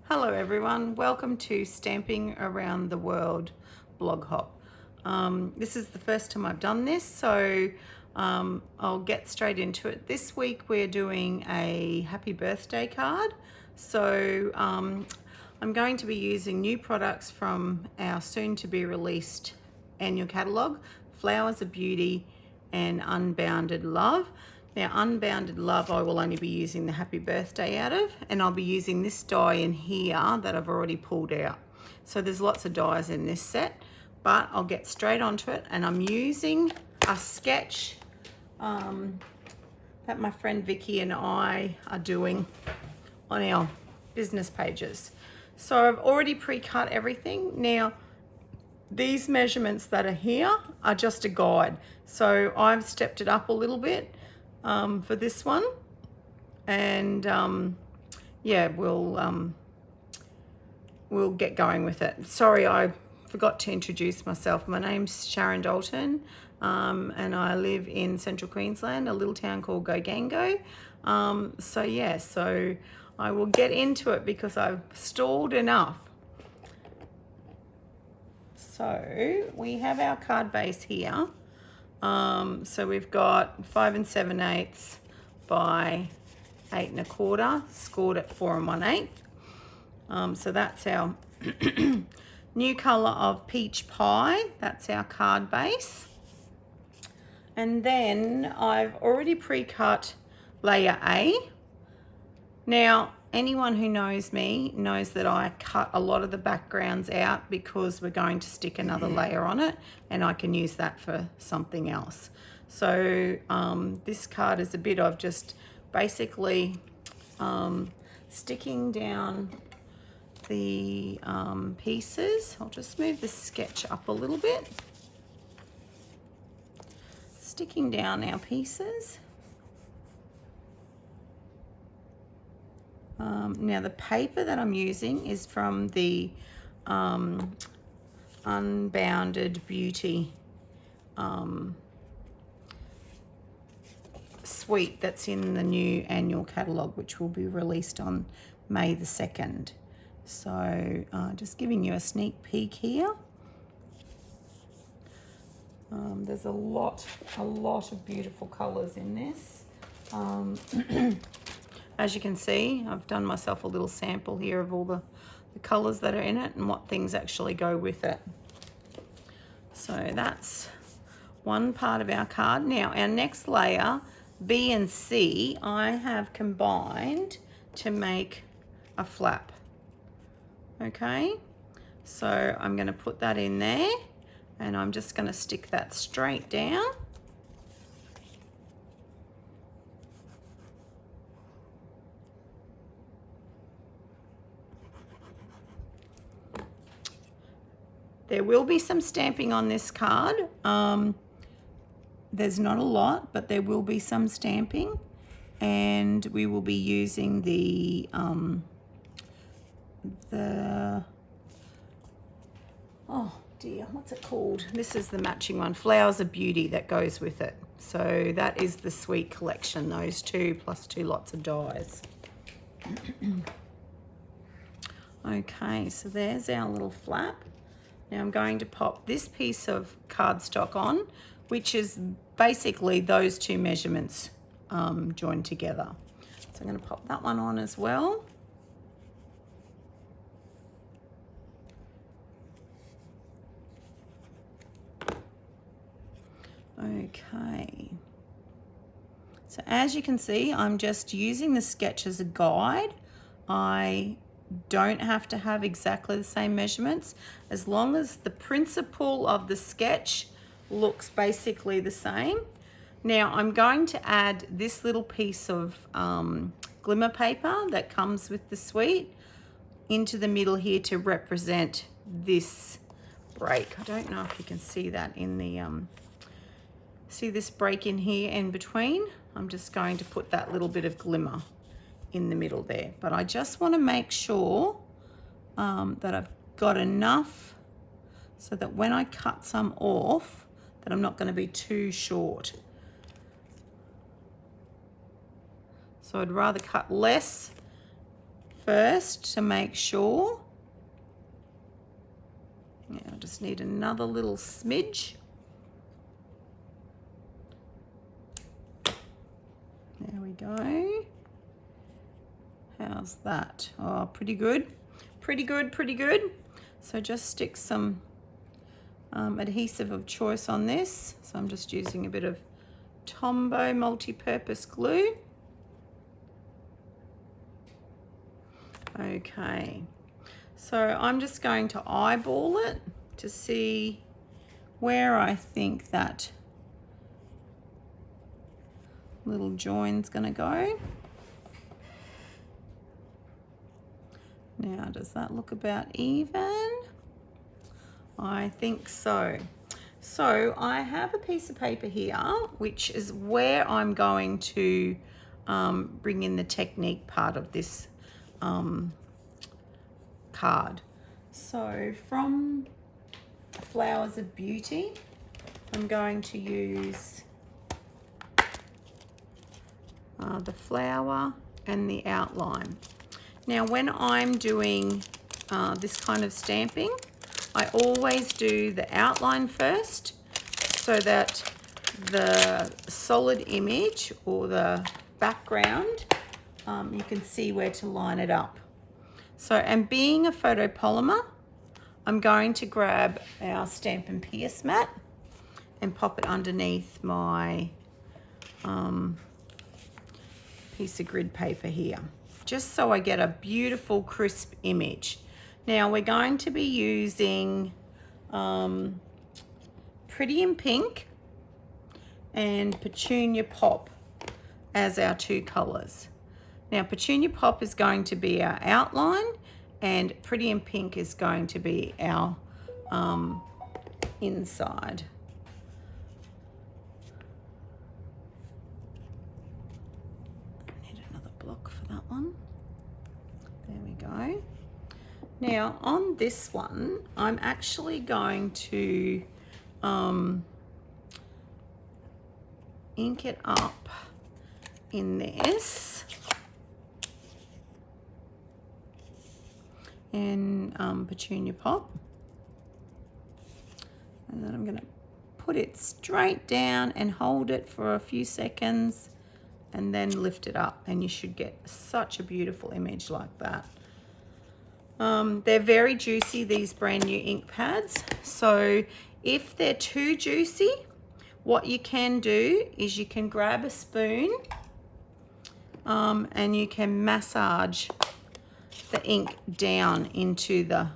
Hello everyone, welcome to Stamping Around the World blog hop. This is the first time I've done this, so I'll get straight into it. This week we're doing a happy birthday card. So I'm going to be using new products from our soon to be released annual catalogue, Flowers of Beauty and Unbounded Love. Now, Unbounded Love, I will only be using the happy birthday out of, and I'll be using this die in here that I've already pulled out. So there's lots of dies in this set, but I'll get straight onto it, and I'm using a sketch that my friend Vicky and I are doing on our business pages. So I've already pre-cut everything. Now, these measurements that are here are just a guide. So I've stepped it up a little bit for this one, and yeah, we'll get going with it. Sorry, I forgot to introduce myself. My name's Sharon Dalton, and I live in Central Queensland, a little town called Gogango. So yeah, so I will get into it because I've stalled enough. So we have our card base here. So we've got 5 7/8 by 8 1/4, scored at 4 1/8. So that's our new colour of peach pie. That's our card base. And then I've already pre-cut layer A. Now, anyone who knows me knows that I cut a lot of the backgrounds out because we're going to stick another layer on it, and I can use that for something else. So this card is a bit of just basically sticking down the pieces. I'll just move the sketch up a little bit. Sticking down our pieces. Now the paper that I'm using is from the Unbounded Beauty suite that's in the new annual catalogue, which will be released on May the 2nd. So just giving you a sneak peek here. There's a lot of beautiful colours in this. As you can see, I've done myself a little sample here of all the colours that are in it and what things actually go with it. So that's one part of our card. Now, our next layer, B and C, I have combined to make a flap. Okay, so I'm going to put that in there, and I'm just going to stick that straight down. There will be some stamping on this card. There's not a lot, but there will be some stamping, and we will be using the oh dear, what's it called? This is the matching one, Flowers of Beauty, that goes with it. So that is the sweet collection, those two plus 2 lots of dies. Okay, so there's our little flap. Now I'm going to pop this piece of cardstock on, which is basically those two measurements joined together. So I'm going to pop that one on as well. Okay. So as you can see, I'm just using the sketch as a guide. I don't have to have exactly the same measurements, as long as the principle of the sketch looks basically the same. Now I'm going to add this little piece of glimmer paper that comes with the suite into the middle here to represent this break. I don't know if you can see that in the see this break in here in between. I'm just going to put that little bit of glimmer in the middle there, but I just want to make sure that I've got enough so that when I cut some off, that I'm not going to be too short. So I'd rather cut less first to make sure. Yeah, I just need another little smidge. There we go. How's that? Oh, pretty good. Pretty good, pretty good. So just stick some adhesive of choice on this. So I'm just using a bit of Tombow multi-purpose glue. Okay, so I'm just going to eyeball it to see where I think that little join's going to go. Now, does that look about even? I think so. So I have a piece of paper here, which is where I'm going to bring in the technique part of this card. So from Flowers of Beauty, I'm going to use the flower and the outline. Now, when I'm doing this kind of stamping, I always do the outline first so that the solid image or the background, you can see where to line it up. So, and being a photopolymer, I'm going to grab our Stampin' Pierce mat and pop it underneath my piece of grid paper here, just so I get a beautiful crisp image. Now we're going to be using Pretty in Pink and Petunia Pop as our two colors. Now Petunia Pop is going to be our outline and Pretty in Pink is going to be our inside. For that one. There we go. Now on this one, I'm actually going to ink it up in this in Petunia Pop, and then I'm going to put it straight down and hold it for a few seconds and then lift it up, and you should get such a beautiful image like that. They're very juicy, these brand new ink pads. So if they're too juicy, what you can do is you can grab a spoon and you can massage the ink down into the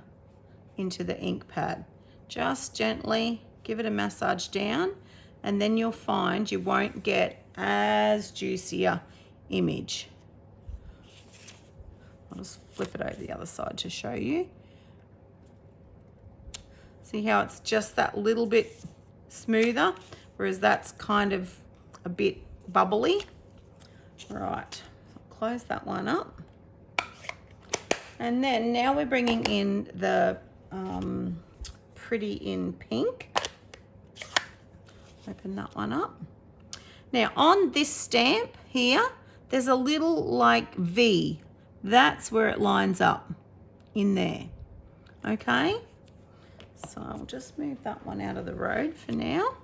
ink pad. Just gently give it a massage down, and then you'll find you won't get as juicier image. I'll just flip it over the other side to show you. See how it's just that little bit smoother, whereas that's kind of a bit bubbly. Right, I'll close that one up. And then now we're bringing in the Pretty in Pink. Open that one up. Now on this stamp here, there's a little like V. That's where it lines up in there. Okay, so I'll just move that one out of the road for now.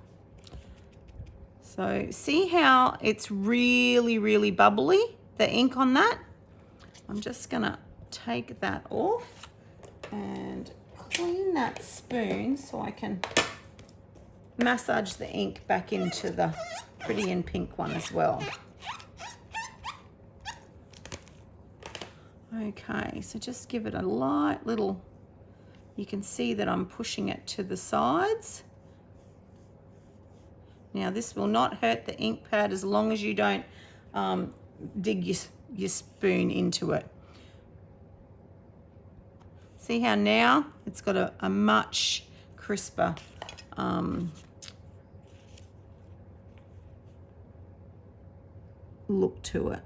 So see how it's really, really bubbly, the ink on that? I'm just gonna take that off and clean that spoon so I can massage the ink back into the Pretty in Pink one as well. Okay, so just give it a light little, you can see that I'm pushing it to the sides. Now this will not hurt the ink pad as long as you don't dig your spoon into it. See how now it's got a much crisper look to it.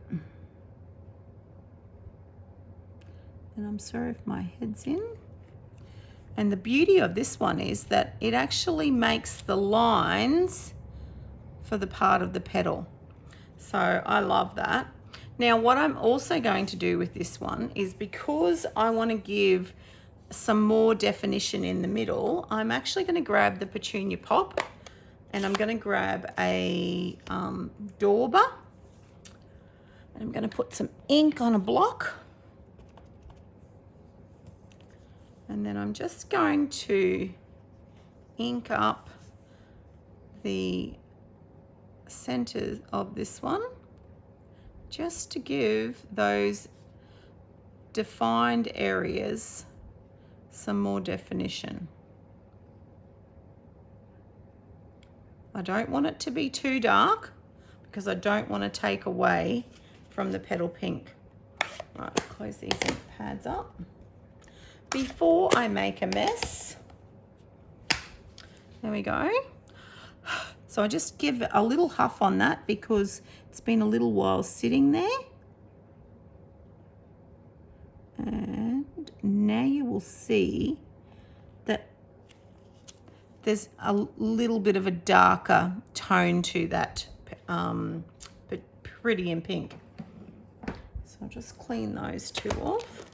And I'm sorry if my head's in. And the beauty of this one is that it actually makes the lines for the part of the petal. So I love that. Now what I'm also going to do with this one is, because I want to give some more definition in the middle, I'm actually going to grab the Petunia Pop and I'm going to grab a dauber. I'm going to put some ink on a block, and then I'm just going to ink up the centers of this one, just to give those defined areas some more definition. I don't want it to be too dark because I don't want to take away from the petal pink. Right, close these ink pads up before I make a mess. There we go. So I just give a little huff on that because it's been a little while sitting there. And now you will see that there's a little bit of a darker tone to that pretty in pink. So I'll just clean those two off.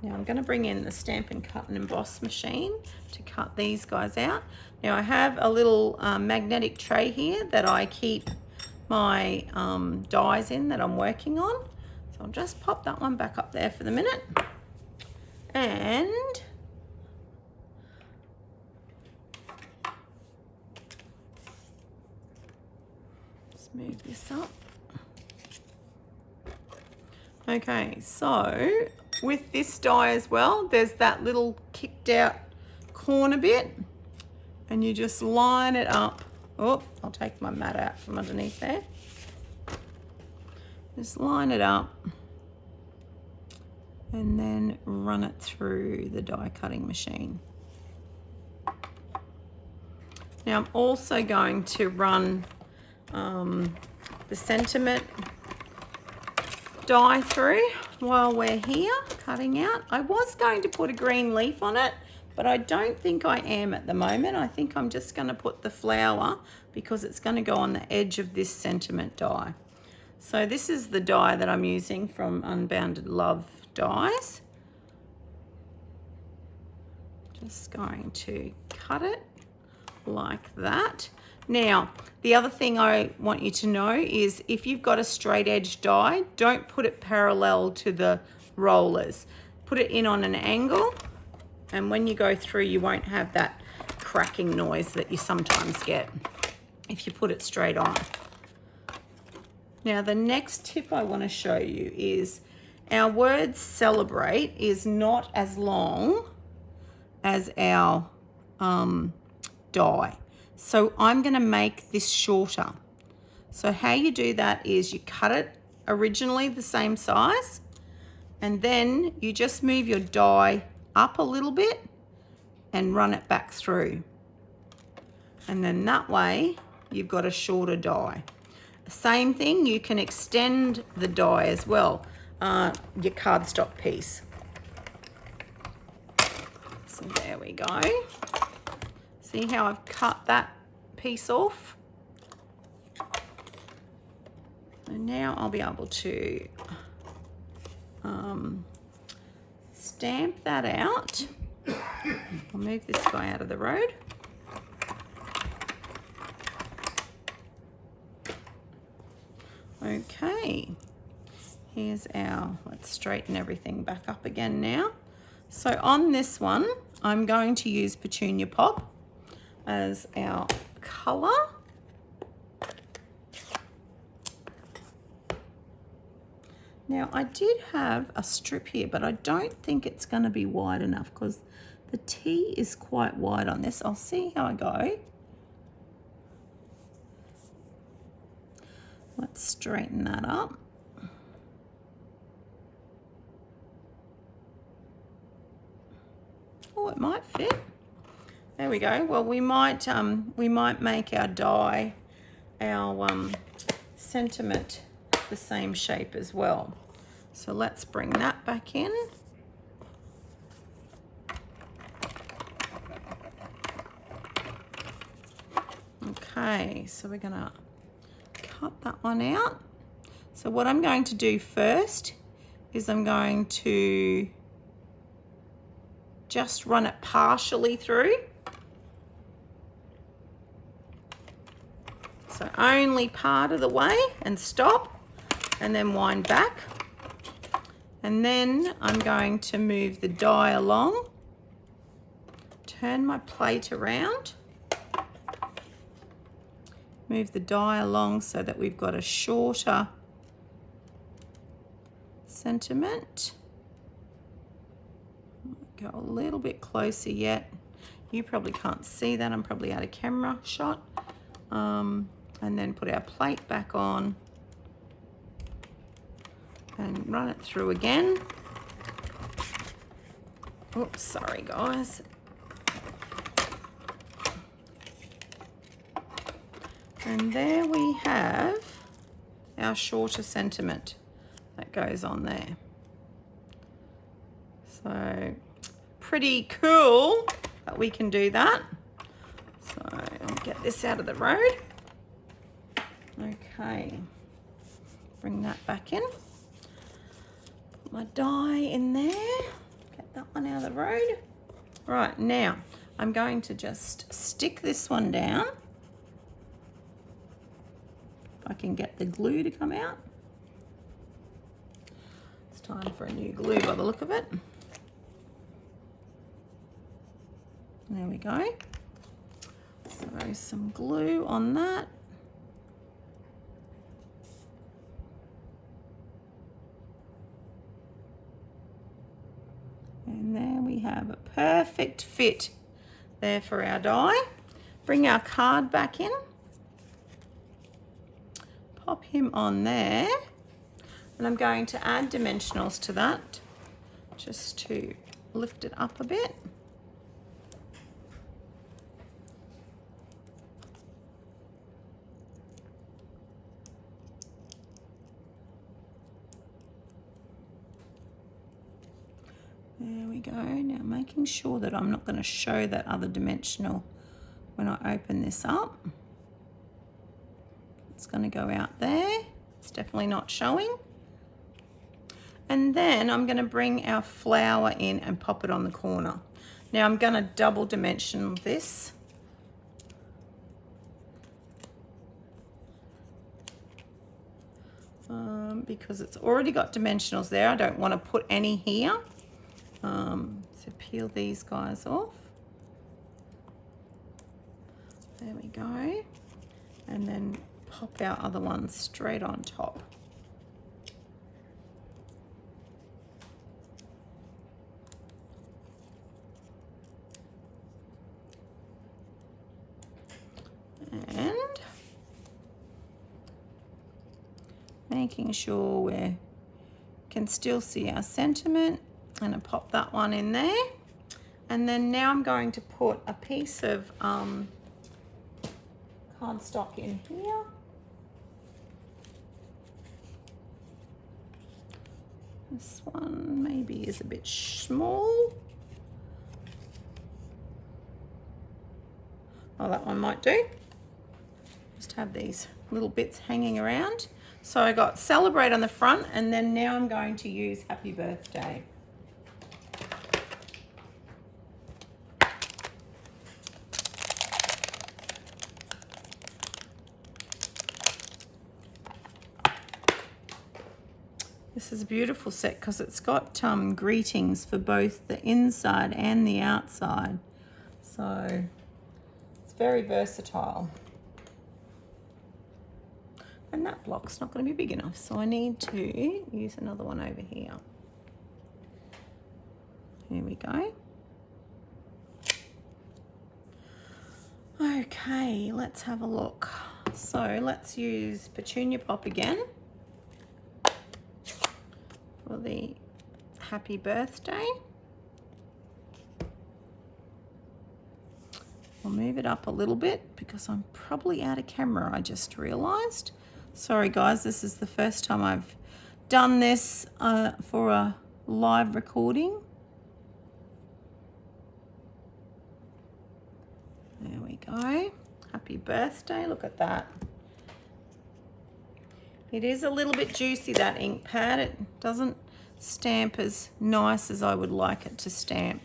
Now I'm going to bring in the Stampin' Cut and Emboss machine to cut these guys out. Now I have a little magnetic tray here that I keep my dies in that I'm working on. So I'll just pop that one back up there for the minute. And let's move this up. Okay, so with this die as well, there's that little kicked out corner bit, and you just line it up. Oh, I'll take my mat out from underneath there. Just line it up and then run it through the die cutting machine. Now I'm also going to run the sentiment die through while we're here cutting out. I was going to put a green leaf on it, but I don't think I am at the moment. I think I'm just going to put the flower because it's going to go on the edge of this sentiment die. So this is the die that I'm using from Unbounded Love Dies. Just going to cut it like that. Now, the other thing I want you to know is if you've got a straight edge die, don't put it parallel to the rollers. Put it in on an angle, and when you go through, you won't have that cracking noise that you sometimes get if you put it straight on. Now, the next tip I want to show you is our word celebrate is not as long as our die. So I'm going to make this shorter. So how you do that is you cut it originally the same size, and then you just move your die up a little bit and run it back through. And then that way you've got a shorter die. Same thing, you can extend the die as well, your cardstock piece. So there we go. See how I've cut that piece off? And now I'll be able to stamp that out. I'll move this guy out of the road. Okay, here's our, let's straighten everything back up again now. So on this one, I'm going to use Petunia Pop as our colour. Now I did have a strip here, but I don't think it's going to be wide enough because the T is quite wide on this. I'll see how I go. Let's straighten that up. Oh, it might fit. There we go. Well, we might make our die, our sentiment, the same shape as well. So let's bring that back in. Okay, so we're gonna cut that one out. So what I'm going to do first is I'm going to just run it partially through. So only part of the way and stop, and then wind back. And then I'm going to move the die along, turn my plate around, move the die along so that we've got a shorter sentiment. Go a little bit closer yet. You probably can't see that, I'm probably out of camera shot. And then put our plate back on and run it through again. Oops, sorry guys. And there we have our shorter sentiment that goes on there. So pretty cool that we can do that. So I'll get this out of the road. Okay, bring that back in. Put my die in there. Get that one out of the road. Right, now I'm going to just stick this one down. If I can get the glue to come out. It's time for a new glue by the look of it. There we go. So some glue on that. And there we have a perfect fit there for our die. Bring our card back in. Pop him on there. And I'm going to add dimensionals to that just to lift it up a bit. There we go. Now making sure that I'm not going to show that other dimensional when I open this up. It's going to go out there. It's definitely not showing. And then I'm going to bring our flower in and pop it on the corner. Now I'm going to double dimension this. Because it's already got dimensionals there. I don't want to put any here. So peel these guys off. There we go. And then pop our other ones straight on top. And making sure we can still see our sentiment. And I pop that one in there. And then now I'm going to put a piece of cardstock in here. This one maybe is a bit small. Oh, that one might do. Just have these little bits hanging around. So I got celebrate on the front, and then now I'm going to use happy birthday. This is a beautiful set because it's got greetings for both the inside and the outside. So it's very versatile. And that block's not going to be big enough, so I need to use another one over here. Here we go. Okay, let's have a look. So let's use Petunia Pop again for the happy birthday. I'll move it up a little bit because I'm probably out of camera, I just realized. Sorry guys, this is the first time I've done this for a live recording. There we go. Happy birthday, look at that. It is a little bit juicy, that ink pad. It doesn't stamp as nice as I would like it to stamp.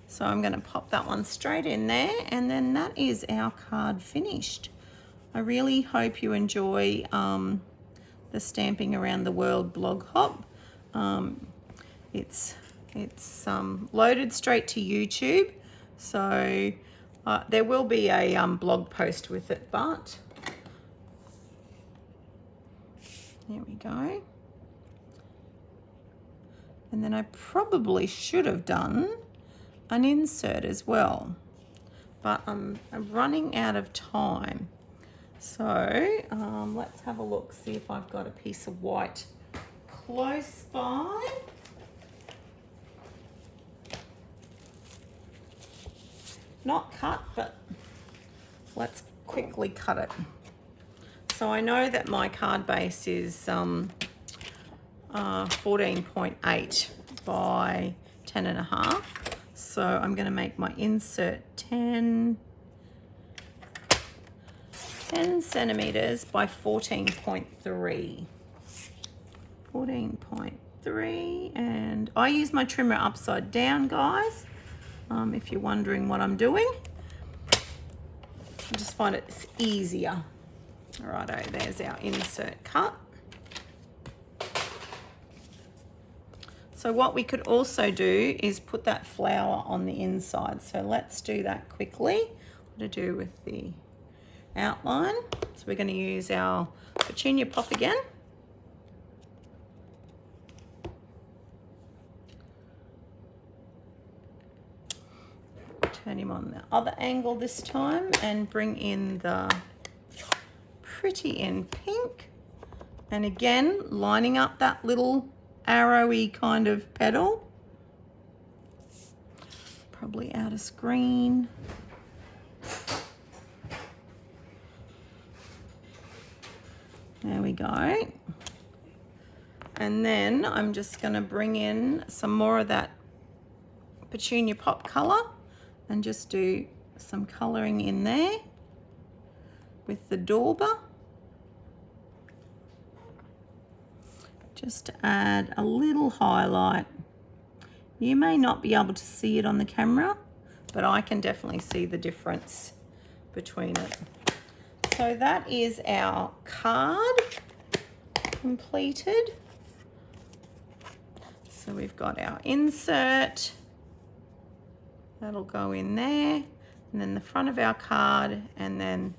So I'm going to pop that one straight in there, and then that is our card finished. I really hope you enjoy the Stamping Around the World blog hop. It's loaded straight to YouTube, so there will be a blog post with it, but there we go. And then I probably should have done an insert as well, but I'm running out of time. So let's have a look, see if I've got a piece of white close by. Not cut, but let's quickly cut it. So I know that my card base is 14.8 by 10.5. So I'm going to make my insert 10 centimeters by 14.3. 14.3, and I use my trimmer upside down, guys. If you're wondering what I'm doing, I just find it's easier. Righto, there's our insert cut. So what we could also do is put that flower on the inside. So let's do that quickly. What to do with the outline. So we're going to use our Petunia Pop again. Turn him on the other angle this time and bring in the Pretty in Pink. And again, lining up that little arrowy kind of petal. Probably out of screen. There we go. And then I'm just going to bring in some more of that Petunia Pop colour and just do some colouring in there with the dauber. Just to add a little highlight. You may not be able to see it on the camera, but I can definitely see the difference between it. So that is our card completed. So we've got our insert, that'll go in there, and then the front of our card, and then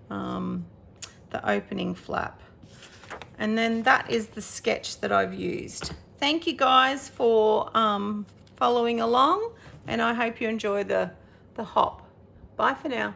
the opening flap. And then that is the sketch that I've used. Thank you guys for following along, and I hope you enjoy the hop. Bye for now.